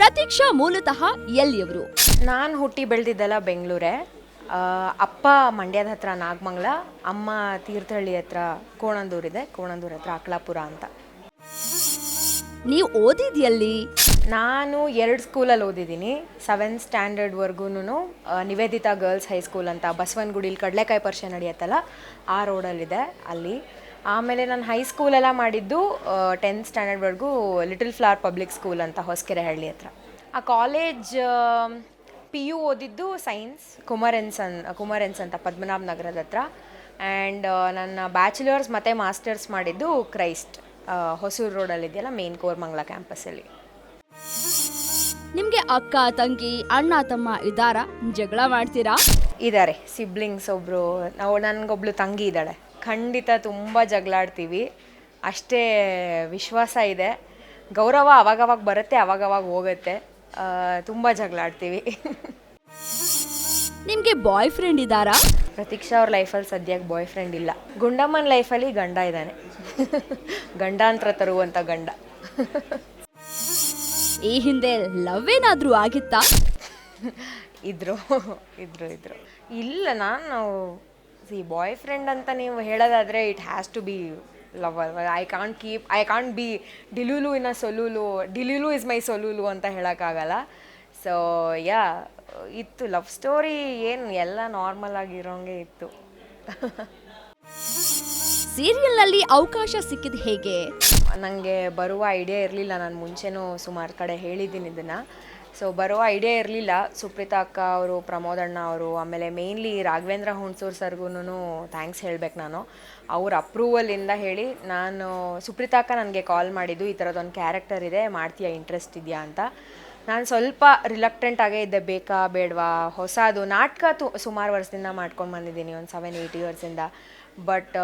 ಪ್ರತೀಕ್ಷಾ ಮೂಲತಃ ಎಲ್ಲಿಯವರು? ನಾನು ಹುಟ್ಟಿ ಬೆಳೆದಿದ್ದೆಲ್ಲ ಬೆಂಗಳೂರೇ. ಅಪ್ಪ ಮಂಡ್ಯದ ಹತ್ರ ನಾಗಮಂಗಲ, ಅಮ್ಮ ತೀರ್ಥಹಳ್ಳಿ ಹತ್ರ ಕೋಣಂದೂರಿದೆ, ಕೋಣಂದೂರ ಹತ್ರ ಅಕ್ಲಾಪುರ ಅಂತ. ನೀವು ಓದಿದ್ಯಲ್ಲಿ? ನಾನು 2 ಸ್ಕೂಲಲ್ಲಿ ಓದಿದ್ದೀನಿ. 7th ಸ್ಟ್ಯಾಂಡರ್ಡ್ವರೆಗೂ ನಿವೇದಿತಾ ಗರ್ಲ್ಸ್ ಹೈಸ್ಕೂಲ್ ಅಂತ ಬಸವನಗುಡಿಲಿ ಕಡಲೆಕಾಯಿ ಪರಿಷೆ ನಡೆಯುತ್ತಲ್ಲ ಆ ರೋಡಲ್ಲಿದೆ ಅಲ್ಲಿ. ಆಮೇಲೆ ನಾನು ಹೈಸ್ಕೂಲೆಲ್ಲ ಮಾಡಿದ್ದು 10th ಸ್ಟ್ಯಾಂಡರ್ಡ್ವರೆಗೂ ಲಿಟಲ್ ಫ್ಲವರ್ ಪಬ್ಲಿಕ್ ಸ್ಕೂಲ್ ಅಂತ ಹೊಸಕೆರೆಹಳ್ಳಿ ಹತ್ರ. ಆ ಕಾಲೇಜ್ PU ಓದಿದ್ದು ಸೈನ್ಸ್ ಕುಮಾರೆನ್ಸ್ ಅಂತ ಪದ್ಮನಾಭ ನಗರದ ಹತ್ರ. ಆ್ಯಂಡ್ ನನ್ನ ಬ್ಯಾಚುಲರ್ಸ್ ಮತ್ತು ಮಾಸ್ಟರ್ಸ್ ಮಾಡಿದ್ದು ಕ್ರೈಸ್ಟ್ ಹೊಸೂರು ರೋಡಲ್ಲಿದೆಯಲ್ಲ ಮೇನ್ ಕೋರ್ಮಂಗ್ಲ ಕ್ಯಾಂಪಸ್ಸಲ್ಲಿ. ನಿಮಗೆ ಅಕ್ಕ ತಂಗಿ ಅಣ್ಣ ತಮ್ಮ ಇದ್ದಾರಾ? ಜಗಳ ಮಾಡ್ತೀರಾ? ಇದ್ದಾರೆ, ಸಿಬ್ಲಿಂಗ್ಸ್ ಒಬ್ಬರು. ನನಗೊಬ್ಳು ತಂಗಿ ಇದ್ದಾಳೆ. ಖಂಡಿತ ತುಂಬ ಜಗಳಾಡ್ತೀವಿ, ಅಷ್ಟೇ ವಿಶ್ವಾಸ ಇದೆ. ಗೌರವ ಅವಾಗವಾಗ ಬರುತ್ತೆ, ಅವಾಗವಾಗ ಹೋಗುತ್ತೆ. ತುಂಬ ಜಗಳಾಡ್ತೀವಿ. ನಿಮಗೆ ಬಾಯ್ ಫ್ರೆಂಡ್ ಇದ್ದಾರಾ? ಪ್ರತೀಕ್ಷಾ ಅವ್ರ ಲೈಫಲ್ಲಿ ಸದ್ಯಕ್ಕೆ ಬಾಯ್ ಫ್ರೆಂಡ್ ಇಲ್ಲ. ಗುಂಡಮ್ಮನ ಲೈಫಲ್ಲಿ ಗಂಡ ಇದ್ದಾನೆ. ಗಂಡಾಂತರ ತರುವಂಥ ಗಂಡ. ಈ ಹಿಂದೆ ಲವ್ ಏನಾದರೂ ಆಗಿತ್ತಾ? ಇದ್ರು. ಇಲ್ಲ, ನಾನು ಬಾಯ್ ಫ್ರೆಂಡ್ ಅಂತ ನೀವು ಹೇಳೋದಾದರೆ it has to be love. I can't be delulu in a solulu. Delulu is my solulu ಅಂತ ಹೇಳೋಕ್ಕಾಗಲ್ಲ. ಸೊ ಯಾ, ಇತ್ತು ಲವ್ ಸ್ಟೋರಿ. ಏನು ಎಲ್ಲ ನಾರ್ಮಲ್ ಆಗಿರೋಂಗೆ ಇತ್ತು. ಸೀರಿಯಲ್ನಲ್ಲಿ ಅವಕಾಶ ಸಿಕ್ಕಿದ ಹೇಗೆ? ನನಗೆ ಬರುವ ಐಡಿಯಾ ಇರಲಿಲ್ಲ. ನಾನು ಮುಂಚೆನೂ ಸುಮಾರು ಕಡೆ ಹೇಳಿದ್ದೀನಿ ಇದನ್ನು. ಸೊ ಬರುವ ಐಡಿಯಾ ಇರಲಿಲ್ಲ. ಸುಪ್ರೀತಾ ಅಕ್ಕ ಅವರು, ಪ್ರಮೋದ್ ಅಣ್ಣ ಅವರು, ಆಮೇಲೆ ಮೇನ್ಲಿ ರಾಘವೇಂದ್ರ ಹುಣಸೂರು ಸರ್ಗೂ ಥ್ಯಾಂಕ್ಸ್ ಹೇಳಬೇಕು ನಾನು. ಅವ್ರ ಅಪ್ರೂವಲಿಂದ ಹೇಳಿ ನಾನು ಸುಪ್ರೀತಾ ಅಕ್ಕ ನನಗೆ ಕಾಲ್ ಮಾಡಿದ್ದು, ಈ ಥರದೊಂದು ಕ್ಯಾರೆಕ್ಟರ್ ಇದೆ, ಮಾಡ್ತೀಯಾ, ಇಂಟ್ರೆಸ್ಟ್ ಇದೆಯಾ ಅಂತ. ನಾನು ಸ್ವಲ್ಪ ರಿಲಕ್ಟೆಂಟ್ ಆಗೇ ಇದ್ದೆ, ಬೇಕಾ ಬೇಡವಾ, ಹೊಸದು ನಾಟಕ ಸುಮಾರು ವರ್ಷದಿಂದ ಮಾಡ್ಕೊಂಡು ಬಂದಿದ್ದೀನಿ, ಒಂದು 7-8 ಇಯರ್ಸಿಂದ. ಬಟ್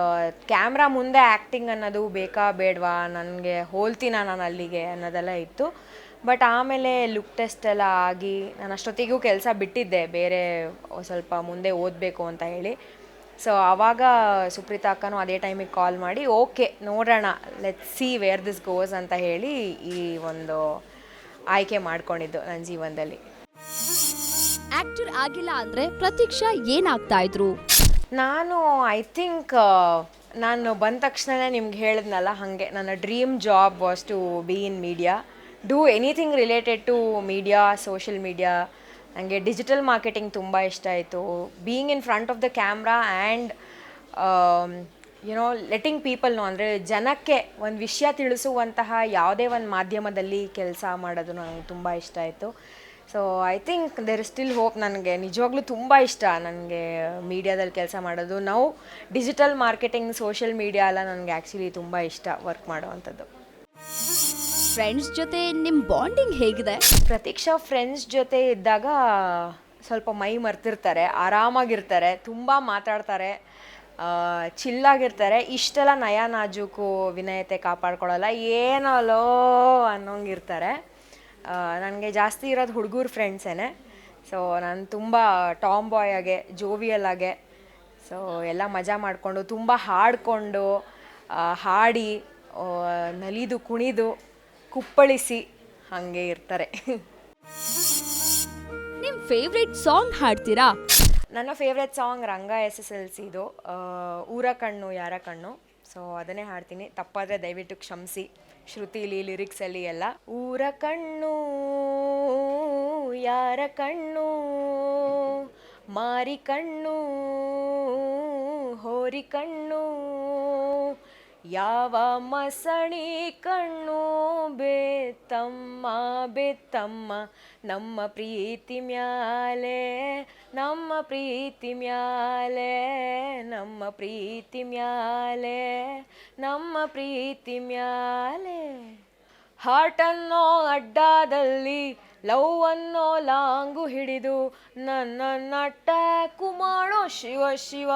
ಕ್ಯಾಮ್ರಾ ಮುಂದೆ ಆ್ಯಕ್ಟಿಂಗ್ ಅನ್ನೋದು ಬೇಕಾ ಬೇಡವಾ, ನನಗೆ ಹೋಲ್ತೀನ ನಾನು ಅಲ್ಲಿಗೆ ಅನ್ನೋದೆಲ್ಲ ಇತ್ತು. ಬಟ್ ಆಮೇಲೆ ಲುಕ್ ಟೆಸ್ಟ್ ಎಲ್ಲ ಆಗಿ ನಾನು ಅಷ್ಟೊತ್ತಿಗೂ ಕೆಲಸ ಬಿಟ್ಟಿದ್ದೆ, ಬೇರೆ ಸ್ವಲ್ಪ ಮುಂದೆ ಓದಬೇಕು ಅಂತ ಹೇಳಿ. ಸೊ ಆವಾಗ ಸುಪ್ರೀತಾ ಅಕ್ಕನೂ ಅದೇ ಟೈಮಿಗೆ ಕಾಲ್ ಮಾಡಿ ಓಕೆ ನೋಡೋಣ, let's see where this goes ಅಂತ ಹೇಳಿ ಈ ಒಂದು ಆಯ್ಕೆ ಮಾಡ್ಕೊಂಡಿದ್ದು ನನ್ನ ಜೀವನದಲ್ಲಿ. ಆಕ್ಟರ್ ಆಗಿಲ್ಲ ಅಂದರೆ ಪ್ರತೀಕ್ಷಾ ಏನಾಗ್ತಾ ಇದ್ರು? ನಾನು ಐ ಥಿಂಕ್ ನಾನು ಬಂದ ತಕ್ಷಣವೇ ನಿಮ್ಗೆ ಹೇಳಿದ್ನಲ್ಲ, ಹಾಗೆ ನನ್ನ dream job was to be in media, do anything related to media, social media. ನನಗೆ ಡಿಜಿಟಲ್ ಮಾರ್ಕೆಟಿಂಗ್ ತುಂಬ ಇಷ್ಟ ಆಯಿತು. Being in front of the camera and letting people ಅಂದರೆ ಜನಕ್ಕೆ ಒಂದು ವಿಷಯ ತಿಳಿಸುವಂತಹ ಯಾವುದೇ ಒಂದು ಮಾಧ್ಯಮದಲ್ಲಿ ಕೆಲಸ ಮಾಡೋದು ನನಗೆ ತುಂಬ ಇಷ್ಟ ಆಯಿತು. So I think there is still hope. ನನಗೆ ನಿಜವಾಗ್ಲೂ ತುಂಬ ಇಷ್ಟ ನನಗೆ ಮೀಡಿಯಾದಲ್ಲಿ ಕೆಲಸ ಮಾಡೋದು. ನಾವು ಡಿಜಿಟಲ್ ಮಾರ್ಕೆಟಿಂಗ್, ಸೋಷಿಯಲ್ ಮೀಡಿಯಾ ಎಲ್ಲ ನನಗೆ ಆ್ಯಕ್ಚುಲಿ ತುಂಬ ಇಷ್ಟ ವರ್ಕ್ ಮಾಡೋವಂಥದ್ದು. ಫ್ರೆಂಡ್ಸ್ ಜೊತೆ ನಿಮ್ಮ ಬಾಂಡಿಂಗ್ ಹೇಗಿದೆ? ಪ್ರತೀಕ್ಷಾ ಫ್ರೆಂಡ್ಸ್ ಜೊತೆ ಇದ್ದಾಗ ಸ್ವಲ್ಪ ಮೈ ಮರ್ತಿರ್ತಾರೆ, ಆರಾಮಾಗಿರ್ತಾರೆ, ತುಂಬ ಮಾತಾಡ್ತಾರೆ, ಚಿಲ್ಲಾಗಿರ್ತಾರೆ. ಇಷ್ಟೆಲ್ಲ ನಯ ನಾಜೂಕು ವಿನಯತೆ ಕಾಪಾಡ್ಕೊಳ್ಳಲ್ಲ, ಏನಲ್ಲೋ ಅನ್ನೋಂಗಿರ್ತಾರೆ. ನನಗೆ ಜಾಸ್ತಿ ಇರೋದು ಹುಡುಗರು ಫ್ರೆಂಡ್ಸೇ. ಸೊ ನಾನು ತುಂಬ ಟಾಮ್ ಬಾಯ್ ಆಗೆ, ಜೋವಿಯಲ್ ಆಗೆ, ಸೊ ಎಲ್ಲ ಮಜಾ ಮಾಡಿಕೊಂಡು ತುಂಬ ಹಾಡಿಕೊಂಡು ಹಾಡಿ ನಲಿದು ಕುಣಿದು ಕುಪ್ಪಳಿಸಿ ಹಾಗೆ ಇರ್ತಾರೆ. ನಿಮ್ಮ ಫೇವ್ರೆಟ್ ಸಾಂಗ್ ಹಾಡ್ತೀರಾ? ನನ್ನ ಫೇವ್ರೆಟ್ ಸಾಂಗ್ ರಂಗ SSLCದು ಊರ ಕಣ್ಣು ಯಾರ ಕಣ್ಣು. ಸೊ ಅದನ್ನೇ ಹಾಡ್ತೀನಿ, ತಪ್ಪಾದರೆ ದಯವಿಟ್ಟು ಕ್ಷಮಿಸಿ. ಶ್ರುತಿಲಿ, ಲಿರಿಕ್ಸಲ್ಲಿ ಎಲ್ಲ. ಊರ ಕಣ್ಣು ಯಾರ ಕಣ್ಣು, ಮಾರಿ ಕಣ್ಣು ಹೋರಿ ಕಣ್ಣು, ಯಾವ ಮಸಣಿ ಕಣ್ಣು ಬೇತಮ್ಮ ಬೇತಮ್ಮ, ನಮ್ಮ ಪ್ರೀತಿ ಮ್ಯಾಲೆ ನಮ್ಮ ಪ್ರೀತಿ ಮ್ಯಾಲೆ ನಮ್ಮ ಪ್ರೀತಿ ಮ್ಯಾಲೆ ನಮ್ಮ ಪ್ರೀತಿ ಮ್ಯಾಲೆ. ಹಾರ್ಟ್ ಅನ್ನೋ ಅಡ್ಡಾದಲ್ಲಿ ಲವ್ ಅನ್ನೋ ಲಾಂಗು ಹಿಡಿದು ನನ್ನ ಅಟ್ಯಾಕು ಮಾಡೋ ಶಿವ ಶಿವ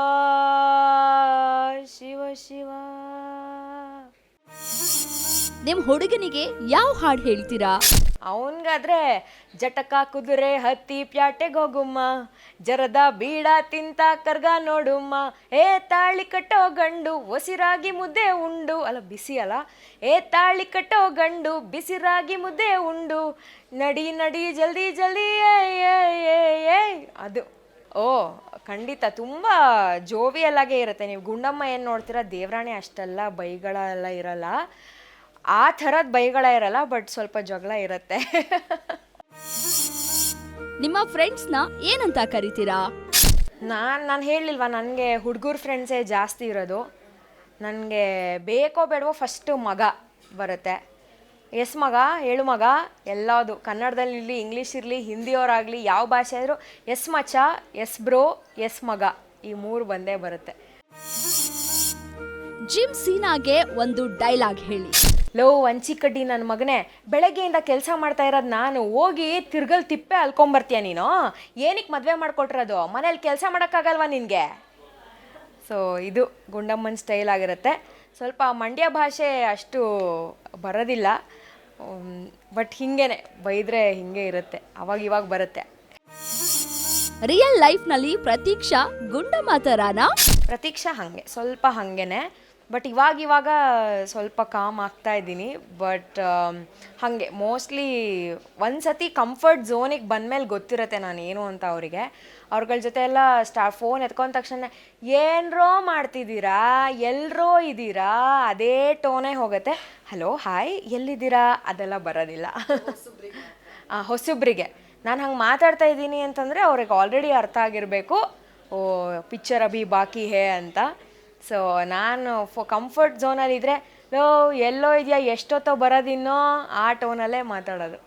ಶಿವ ಶಿವ. ನಿಮ್ ಹುಡುಗನಿಗೆ ಯಾವ ಹಾಡು ಹೇಳ್ತೀರಾ? ಅವನ್ಗಾದ್ರೆ ಜಟಕ ಕುದುರೆ ಹತ್ತಿ ಪ್ಯಾಟೆಗೆ ಹೋಗುಮ್ಮ, ಜರದ ಬೀಡ ತಿಂತ ಕರ್ಗ ನೋಡುಮ್ಮ, ಏ ತಾಳಿ ಕಟ್ಟೋ ಗಂಡು ಒಸಿರಾಗಿ ಮುದ್ದೆ ಉಂಡು, ಅಲ್ಲ ಬಿಸಿ ಅಲ್ಲ, ಏ ತಾಳಿ ಕಟ್ಟೋ ಗಂಡು ಬಿಸಿರಾಗಿ ಮುದ್ದೆ ಉಂಡು, ನಡಿ ನಡಿ ಜಲ್ದಿ ಜಲ್ದಿ ಏ ಅದು. ಓ ಖಂಡಿತ ತುಂಬ ಜೋವಿಯಲ್ಲಾಗೆ ಇರುತ್ತೆ. ನೀವು ಗುಂಡಮ್ಮ ಏನು ನೋಡ್ತೀರಾ, ದೇವರಾಣಿ ಅಷ್ಟೆಲ್ಲ ಬೈಗಳೆಲ್ಲ ಇರಲ್ಲ, ಆ ಥರದ ಬೈಗಳ ಇರಲ್ಲ, ಬಟ್ ಸ್ವಲ್ಪ ಜಗಳ ಇರುತ್ತೆ. ನಿಮ್ಮ ಫ್ರೆಂಡ್ಸ್ನ ಏನಂತ ಕರಿತೀರಾ? ನಾನು ಹೇಳಿಲ್ವಾ, ನನಗೆ ಹುಡುಗರ ಫ್ರೆಂಡ್ಸೇ ಜಾಸ್ತಿ ಇರೋದು. ನನಗೆ ಬೇಕೋ ಬೇಡವೋ ಫಸ್ಟು ಮಗ ಬರುತ್ತೆ. ಎಸ್ ಮಗ, ಹೇಳು ಮಗ, ಎಲ್ಲದು ಕನ್ನಡದಲ್ಲಿರಲಿ, ಇಂಗ್ಲೀಷ್ ಇರಲಿ, ಹಿಂದಿಯವರಾಗಲಿ, ಯಾವ ಭಾಷೆ ಆದರೂ ಎಸ್ ಮಚ್ಚ, ಎಸ್ ಬ್ರೋ, ಎಸ್ ಮಗ, ಈ ಮೂರು ಬಂದೇ ಬರುತ್ತೆ. ಜಿಮ್ ಸೀನಾಗೆ ಒಂದು ಡೈಲಾಗ್ ಹೇಳಿ. ಲೋ ಕಡ್ಡಿ ನನ್ನ ಮಗನೇ, ಬೆಳಗ್ಗೆಯಿಂದ ಕೆಲಸ ಮಾಡ್ತಾ ಇರೋದು ನಾನು, ಹೋಗಿ ತಿರ್ಗಲ್ ತಿಪ್ಪೆ ಅಲ್ಕೊಂಬರ್ತೀಯ ನೀನು? ಏನಕ್ಕೆ ಮದುವೆ ಮಾಡ್ಕೊಟ್ರೋದು? ಮನೇಲಿ ಕೆಲಸ ಮಾಡೋಕ್ಕಾಗಲ್ವಾ ನಿನಗೆ? ಸೊ ಇದು ಗುಂಡಮ್ಮನ ಸ್ಟೈಲ್ ಆಗಿರುತ್ತೆ. ಸ್ವಲ್ಪ ಮಂಡ್ಯ ಭಾಷೆ ಅಷ್ಟು ಬರೋದಿಲ್ಲ, ಬಟ್ ಹಿಂಗೇನೆ ಬೈದ್ರೆ ಹಿಂಗೆ ಇರುತ್ತೆ, ಅವಾಗ ಇವಾಗ ಬರುತ್ತೆ. ರಿಯಲ್ ಲೈಫ್ನಲ್ಲಿ ಪ್ರತೀಕ್ಷಾ ಗುಂಡಮ್ಮ ಥರಾನಾ? ಪ್ರತೀಕ್ಷಾ ಹಾಗೆ ಸ್ವಲ್ಪ ಹಾಗೇನೆ, ಬಟ್ ಇವಾಗ ಸ್ವಲ್ಪ ಕಾಮ್ ಆಗ್ತಾ ಇದ್ದೀನಿ. ಬಟ್ ಹಾಗೆ ಮೋಸ್ಟ್ಲಿ ಒಂದು ಸತಿ ಕಂಫರ್ಟ್ ಝೋನಿಗೆ ಬಂದಮೇಲೆ ಗೊತ್ತಿರುತ್ತೆ ನಾನು ಏನು ಅಂತ ಅವರಿಗೆ. ಅವ್ರಗಳ ಜೊತೆ ಎಲ್ಲ ಫೋನ್ ಎತ್ಕೊಂಡ ತಕ್ಷಣ ಏನರೋ ಮಾಡ್ತಿದ್ದೀರಾ, ಎಲ್ಲರೋ ಇದ್ದೀರಾ, ಅದೇ ಟೋನೇ ಹೋಗುತ್ತೆ. ಹಲೋ ಹಾಯ್ ಎಲ್ಲಿದ್ದೀರಾ ಅದೆಲ್ಲ ಬರೋದಿಲ್ಲ. ಹೊಸಬ್ರಿಗೆ ನಾನು ಹಂಗೆ ಮಾತಾಡ್ತಾ ಇದ್ದೀನಿ ಅಂತಂದರೆ ಅವ್ರಿಗೆ ಆಲ್ರೆಡಿ ಅರ್ಥ ಆಗಿರಬೇಕು, ಓ ಪಿಕ್ಚರ್ ಅಭಿ ಬಾಕಿ ಹೇ ಅಂತ. ಸೊ ನಾನು ಕಂಫರ್ಟ್ ಝೋನಲ್ಲಿದ್ದರೆ, ಲೋ ಎಲ್ಲೋ ಇದೆಯಾ, ಎಷ್ಟೊತ್ತೋ ಬರೋದಿನ್ನೋ, ಆ ಟೋನಲ್ಲೇ ಮಾತಾಡೋದು.